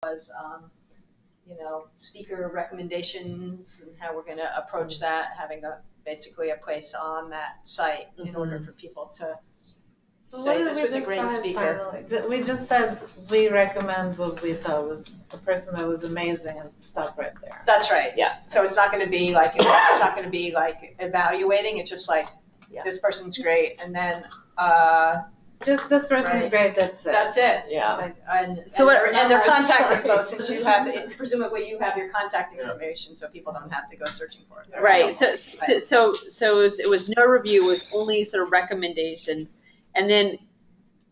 was, speaker recommendations and how we're going to approach that, having basically a place on that site in order for people to say this was a great speaker. Finally? We just said we recommend what we thought was the person that was amazing and stop right there. That's right. Yeah. So it's not going to be like evaluating. It's just like this person's great, and then just this person's great. That's it. That's it. Yeah. And their contact info, since you have presumably you have your contact information, so people don't have to go searching for it. Right. So it was no review. It was only sort of recommendations. And then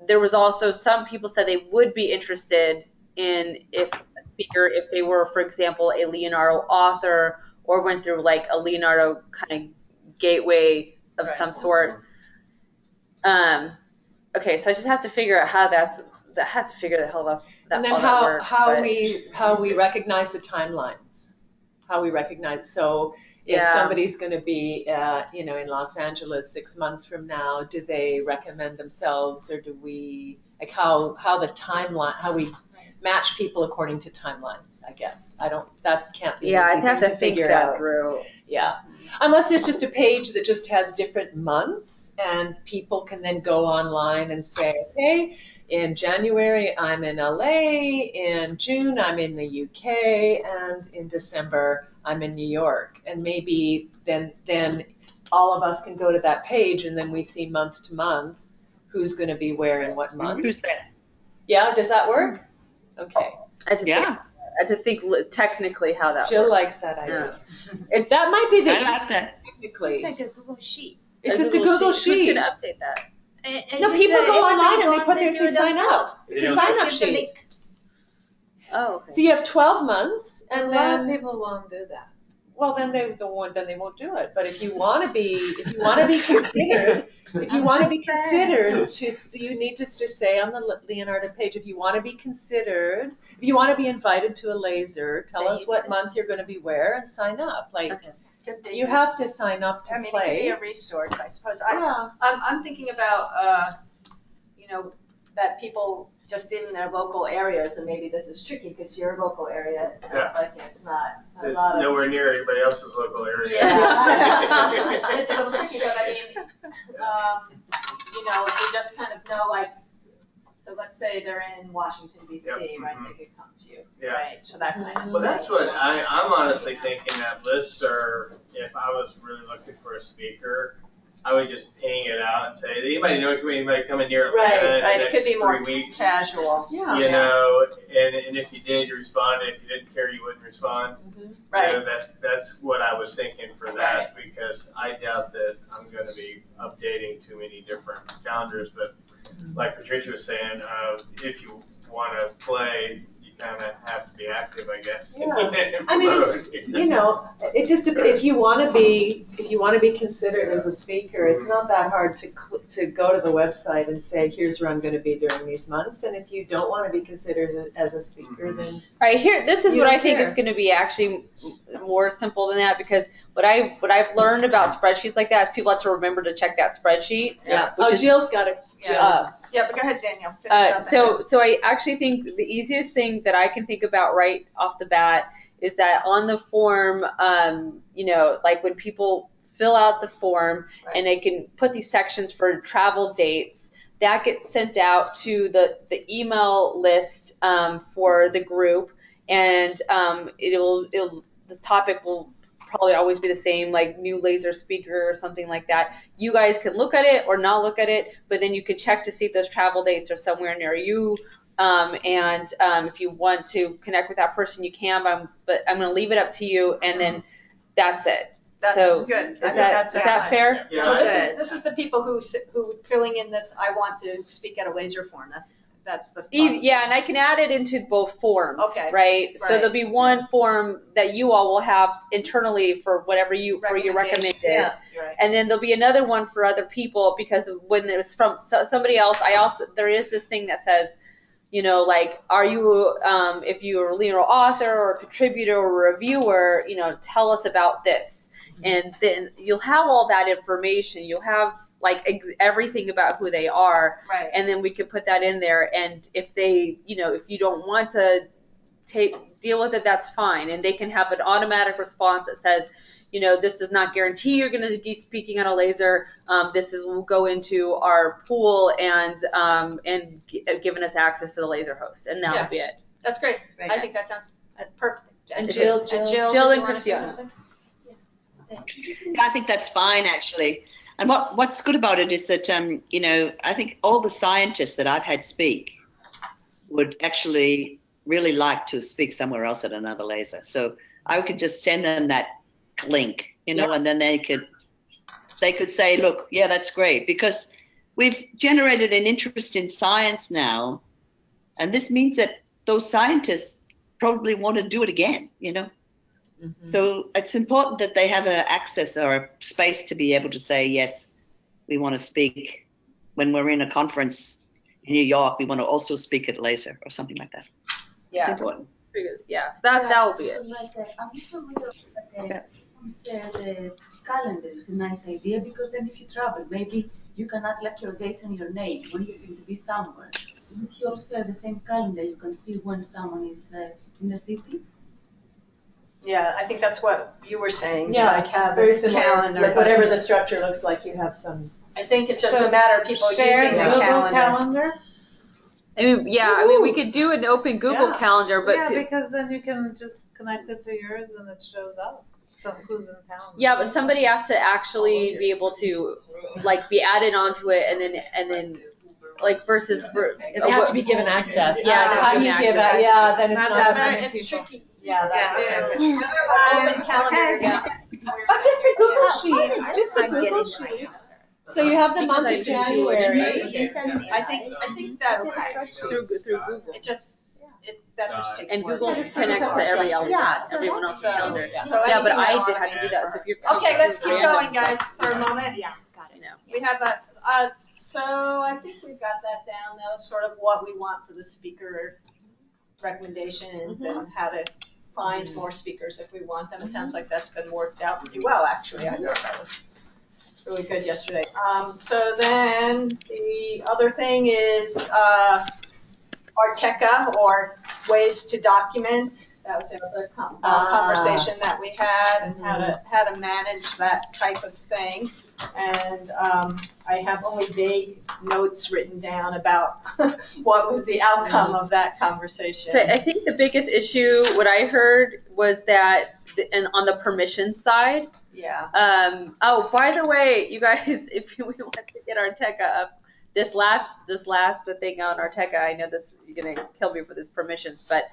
there was also some people said they would be interested in if a speaker, if they were, for example, a Leonardo author or went through like a Leonardo kind of gateway of some sort. Okay, so I just have to figure out how the hell out that. And then how we recognize the timelines, how we recognize if somebody's going to be, in Los Angeles 6 months from now, do they recommend themselves, or do we how the timeline, how we match people according to timelines? I guess that can't be. Yeah, I have to figure that through. Yeah, unless there's just a page that just has different months, and people can then go online and say, okay, in January I'm in LA, in June I'm in the UK, and in December I'm in New York. And maybe then all of us can go to that page, and then we see month to month who's going to be where in what month. Who's that? Yeah, does that work? Okay. I have to think technically how that Jill works. likes that idea. That might be the technically. It's like a Google Sheet. It's just a Google Sheet. Who's going to update that? No, people go online and they put their sign up. It's a sign up sheet. Oh, okay. So you have 12 months, and a then lot of people won't do that. Well, then they won't do it. But if you want to be considered, you need to just say on the Leonardo page, if you want to be considered, if you want to be invited to a laser, tell us what month you're going to be where and sign up. You have to sign up to play. It could be a resource, I suppose. I'm thinking about, that people just in their local areas, and maybe this is tricky because your local area sounds like it's not a it's lot of... nowhere near anybody else's local area. Yeah. It's a little tricky, but I mean, you just kind of know, so let's say they're in Washington, D.C., right? They could come to you, right? So that kind of... Well, that's what I'm honestly thinking that listserv, if I was really looking for a speaker, I would just ping it out and say, anybody know anybody coming here? Right. It could be more casual. Yeah. And if you did, you responded. If you didn't care, you wouldn't respond. Mm-hmm. Right. That's what I was thinking for that, because I doubt that I'm going to be updating too many different calendars. But like Patricia was saying, if you want to play, kind of have to be active, I guess. Yeah. I mean, it just if you want to be considered as a speaker, it's not that hard to go to the website and say, here's where I'm going to be during these months. And if you don't want to be considered as a speaker, then right here, this is what I think is going to be actually more simple than that, because what I've learned about spreadsheets like that is people have to remember to check that spreadsheet. Yeah. Jill's got it. Yeah, but go ahead, Danielle. So I actually think the easiest thing that I can think about right off the bat is that on the form, like when people fill out the form and they can put these sections for travel dates, that gets sent out to the email list for the group, and the topic will probably always be the same, like new laser speaker or something like that. You guys can look at it or not look at it, but then you can check to see if those travel dates are somewhere near you. And if you want to connect with that person, you can, but I'm going to leave it up to you, and then that's it. That's good. Is that fair? Yeah. So this is the people who filling in this, I want to speak at a laser form. That's the fun. Yeah, and I can add it into both forms, right? So there'll be one form that you all will have internally for whatever you recommended, and then there'll be another one for other people, because when it was from somebody else, there is this thing that says, like, are you, if you're a Leonardo author or a contributor or a reviewer, tell us about this, and then you'll have all that information. You'll have everything about who they are, and then we can put that in there. And if they, if you don't want to deal with it, that's fine. And they can have an automatic response that says, this does not guarantee you're going to be speaking on a laser. Will go into our pool and giving us access to the laser host, and that'll be it. That's great. I think that sounds perfect. And Jill and Christiana. I think that's fine, actually. And what's good about it is that, I think all the scientists that I've had speak would actually really like to speak somewhere else at another laser. So I could just send them that link, and then they could say, look, yeah, that's great, because we've generated an interest in science now, and this means that those scientists probably want to do it again, Mm-hmm. So it's important that they have access or a space to be able to say, yes, we want to speak when we're in a conference in New York, we want to also speak at laser or something like that. Yeah. It's important. Yeah, so that will be it. The calendar is a nice idea, because then if you travel, maybe you can add like your date and your name when you're going to be somewhere. And if you all share the same calendar, you can see when someone is in the city. Yeah, I think that's what you were saying. Yeah, like have very a similar. calendar. Like whatever the structure looks like, you have some. I think it's just a matter of people Share using the Google calendar. We could do an open Google Calendar, but because then you can just connect it to yours and it shows up. So who's in town? Yeah, but somebody has to actually be able to be added onto it, and then versus They have to be given access. Yeah, how do you give it? Yeah, then it's not. It's tricky. Yeah, Open calendar. Yeah. Oh, just a Google sheet. Just a Google sheet. So you have the month of January. I think that through Google. That just takes And work. Google connects to everyone else's calendar. So but I did have to do that. So if you're okay, let's keep going, guys, for a moment. Yeah, got it. We have that. So I think we've got that down now, sort of what we want for the speaker recommendations and how to find more speakers if we want them. It sounds like that's been worked out pretty well, actually. I thought that was really good yesterday. So then the other thing is Arteca, or ways to document. That was another conversation that we had, and how to manage that type of thing. And I have only vague notes written down about what was the outcome of that conversation. So I think the biggest issue, what I heard, was that, and on the permission side. Yeah. By the way, you guys, if we want to get Arteca up, the thing on Arteca, I know this, you're gonna kill me for this permissions, but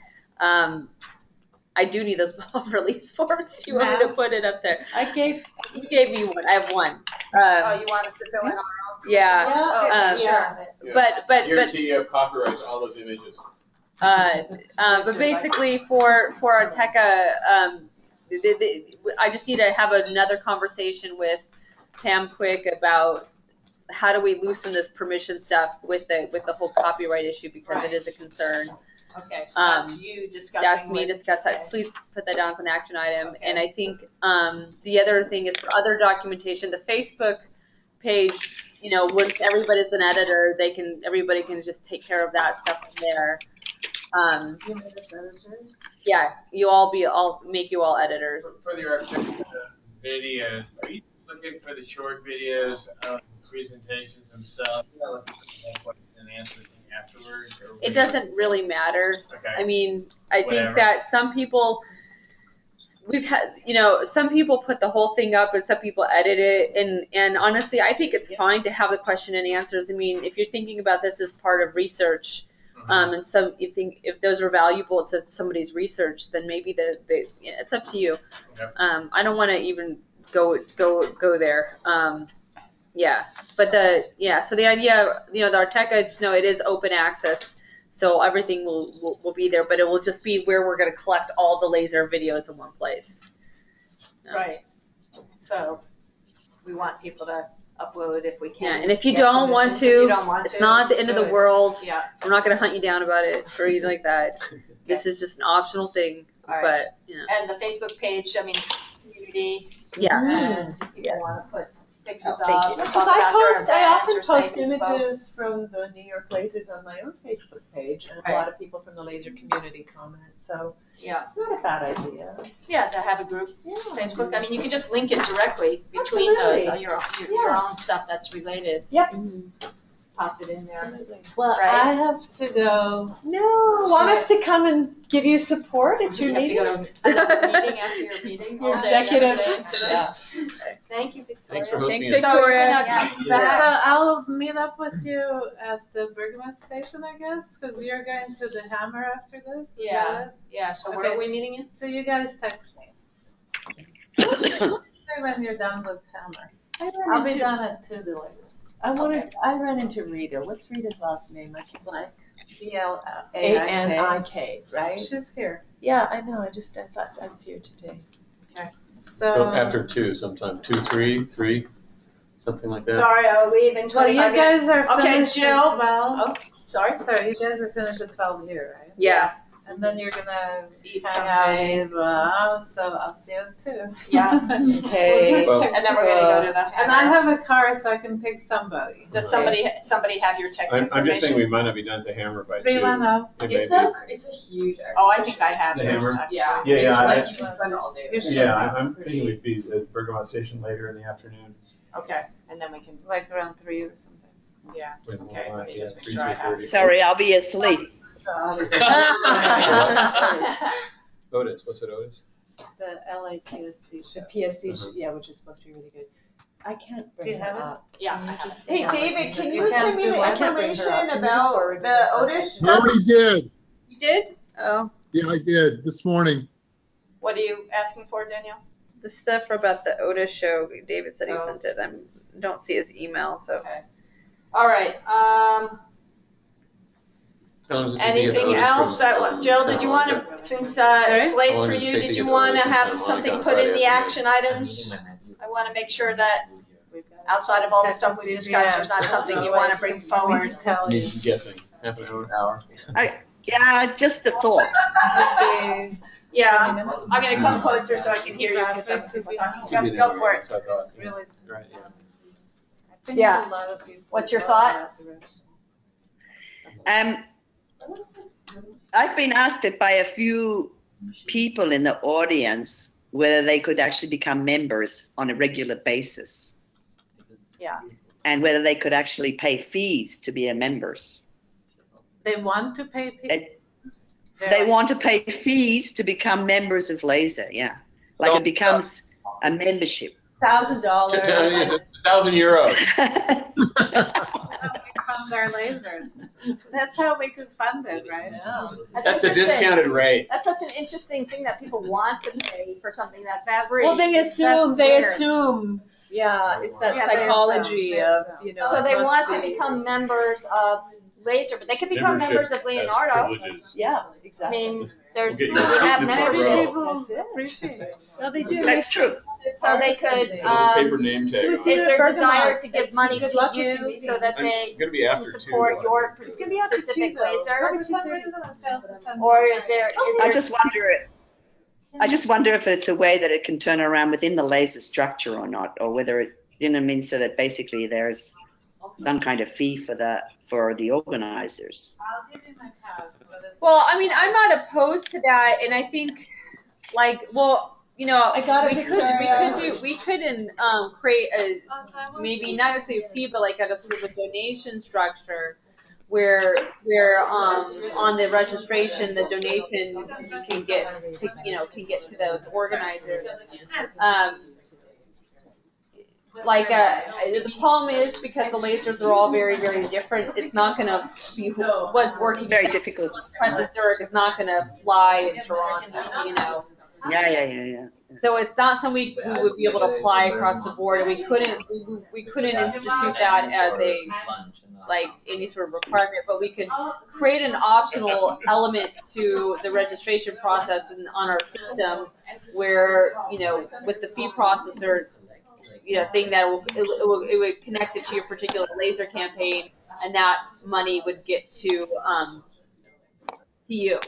I do need those release forms if you want me to put it up there. You gave me one. I have one. You want us to fill in our own? Yeah. Sure. But guarantee you have copyrights all those images. But basically for Arteca, I just need to have another conversation with Pam Quick about how do we loosen this permission stuff with the whole copyright issue, because it is a concern. Okay, so that's you discussing. That's me discussing. Okay. Please put that down as an action item. Okay. And I think the other thing is for other documentation, the Facebook page. Once everybody's an editor, everybody can just take care of that stuff from there. Yeah, I'll make you all editors. For the Arteca videos, are you looking for the short videos of presentations themselves? Looking for the question and answer thing afterwards? It doesn't really matter. Okay. I mean, I think that some people, some people put the whole thing up and some people edit it. And honestly, I think it's fine to have the question and answers. I mean, if you're thinking about this as part of research, and you think if those are valuable to somebody's research, then maybe it's up to you. Okay. I don't want to even go there. But so the idea, the Arteca, just know it is open access, so everything will be there, but it will just be where we're going to collect all the laser videos in one place. Right. So we want people to upload if we can. Yeah, and if you don't want to, it's not the end of the world. Yeah. We're not going to hunt you down about it or anything like that. This is just an optional thing. Right. But And the Facebook page, community. Yeah. And if people want to put pictures thank of. you. Talk Because about their event I often or say post who spoke. images from the New York Lasers on my own Facebook page, and a lot of people from the laser community comment. So Yeah. it's not a bad idea. Yeah, to have a group Yeah. Facebook. I mean, you can just link it directly between Absolutely. those, your own stuff that's related. Yep. Pop it in there. Absolutely. Well, Right. I have to go. No, want us to come and give you support at your You have to meeting? go to another meeting after your meeting. Your all day executive. yesterday and today. Yeah. Thank you, Victoria. Thanks for hosting Thanks, us. So you're Victoria. gonna come Yeah. back. So I'll meet up with you at the Bergman station, I guess, because you're going to the Hammer after this. Is Yeah. that it? Yeah, so where Okay. are we meeting in? So you guys text me. When you're done with Hammer. I'll be done at 2 the latest. I ran into Rita. What's Rita's last name? I can't like BLAIK. ANIK, right? She's here. Yeah, I know. I thought I'd see her today. So after 2 sometime, 2, 3, something like that. Sorry, I'll leave in Well, 25 you minutes. guys are Okay, finished Jill. at 12. Oh, sorry. Sorry, you guys are finished at 12 here, right? Yeah. And then you're gonna Eat hang out something. in the house, so I'll see you at 2. Yeah. Okay. Well- And then we're gonna go to the And I Hammer. have a car, so I can pick somebody. Does somebody have your text I'm just saying information? we might not be done to Hammer by 2. 310. It may It's be. a huge exercise. Oh, I think I have The yours. Hammer? actually. Yeah. Yeah, It's I- like you can spend all day. You should. Yeah, I'm thinking we'd be at Bergamot Station later in the afternoon. Okay, and then we can, Like around 3 or something. yeah. With Okay, let me yeah, just make 3, sure I have 3:30. Sorry, I'll be asleep. Otis, what's it, Otis? The LAPSD The show. PSD, Uh-huh. yeah, which is supposed to be really good. I can't Do bring you her have it? up. Yeah, Can you I have just- it. Hey, David, can You you can't send me do the what? I can't bring her information up. Can you just about forward it? the Otis I stuff? already did. You did? Oh, Yeah, I did this morning. What are you asking for, Danielle? the stuff about the Otis show. David said he Oh. sent it. I don't see his email, so. All right, How long does it take to get anything Otis else from, Jill, did you Santa wanna, Monica? since, Sorry? it's late How long for does it you, take to did get you to wanna Otis from have Santa Monica something on put in Friday the afternoon? action items? I wanna make sure that outside of all the stuff we discussed, there's not something you wanna bring forward. Tell you. I'm guessing, half an hour? Yeah, just the thought. Yeah, I'm gonna come closer so I can hear you, because some people talking. Should be an Go hour, for it. so I thought, yeah. Really. Right, yeah. I think Yeah. a lot of people What's your go thought? that direction. I've been asked it by a few people in the audience whether they could actually become members on a regular basis. Yeah. And whether they could actually pay fees to be a members. They want to pay people. They want to pay fees to become members of Laser, yeah. Like it becomes a membership. $1,000. It's 1,000 euros. Fund our lasers. That's how we could fund it, right? That's the discounted rate. That's such an interesting thing that people want to pay for something that's free. Well, they That's weird. assume. Yeah, it's that Yeah, they psychology assume, of, they you know. So they it must want to be. become members of Laser, but they could become members of Leonardo. Yeah, I exactly. mean, there's, We'll we get you a seat have in the front memberships, row. People appreciate it. No, they do. That's true. so they could, Little paper name tag. is on it. there desire to give money Good to luck with the you meeting. so that I'm they gonna be can after 2. support though. your It's gonna be after 2 specific though. laser? For some reason I failed to send Or it. is there, I just wonder if it's a way that it can turn around within the Laser structure or not, or whether it, you know what I mean, so that basically there's some kind of fee for the organizers. I'll give you my pass. but it's- Well, I mean, I'm not opposed to that, and I think, like, well, you know, I got it, we could create a maybe not necessarily a fee, but like a sort of a donation structure where on the registration the donation can get to the organizers. The problem is because the lasers are all very, very different. It's not going to be what's working. Very difficult. President Zurich is not going to fly in Toronto, you know. Yeah. So it's not something we would be able to apply across the board, and we couldn't institute that as any sort of requirement, but we could create an optional element to the registration process and on our system where, you know, with the fee processor, you know, thing that it would connect it to your particular laser campaign, and that money would get to you.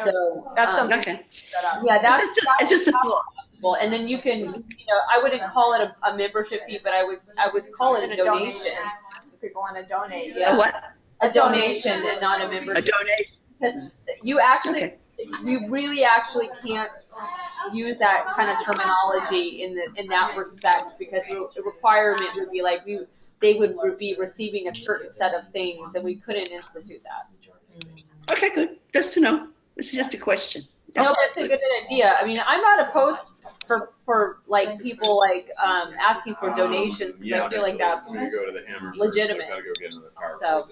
So that's something. Okay. Yeah, It's just a thought. people, and then you can, I wouldn't call it a membership fee, but I would call it a donation. People want to donate. Yeah. A what? A donation and not a membership. A donation. Because you actually, you really actually can't use that kind of terminology in that respect, because the requirement would be like they would be receiving a certain set of things, and we couldn't institute that. Okay, good. Just to know. This is just a question. No, but it's a good idea. I mean, I'm not opposed for like people like asking for donations, because I feel like that's legitimate. So,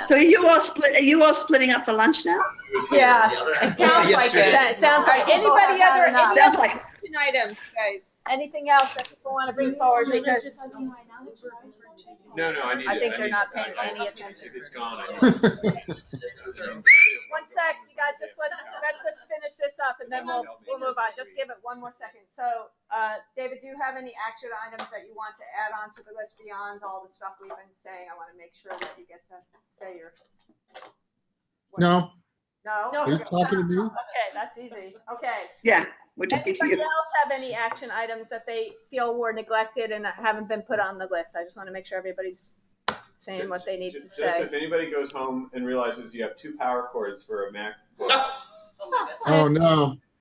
So are you all splitting up for lunch now? Yeah, it sounds like it. It sounds like Anybody other Sounds like action items, guys? Anything else that people want to bring forward? Because No, I need I think they're not paying any attention. It's gone. One sec, you guys, let's just finish this up, and then we'll move on. Just give it one more second. So, David, do you have any action items that you want to add on to the list beyond all the stuff we've been saying? I want to make sure that you get to say your. No, No. are you talking to me? Okay, that's easy. Okay. yeah, we're talking to Anybody you. else have any action items that they feel were neglected and haven't been put on the list? I just want to make sure everybody's saying what they need to Just say. if anybody goes home and realizes you have 2 power cords for a MacBook, Oh, no.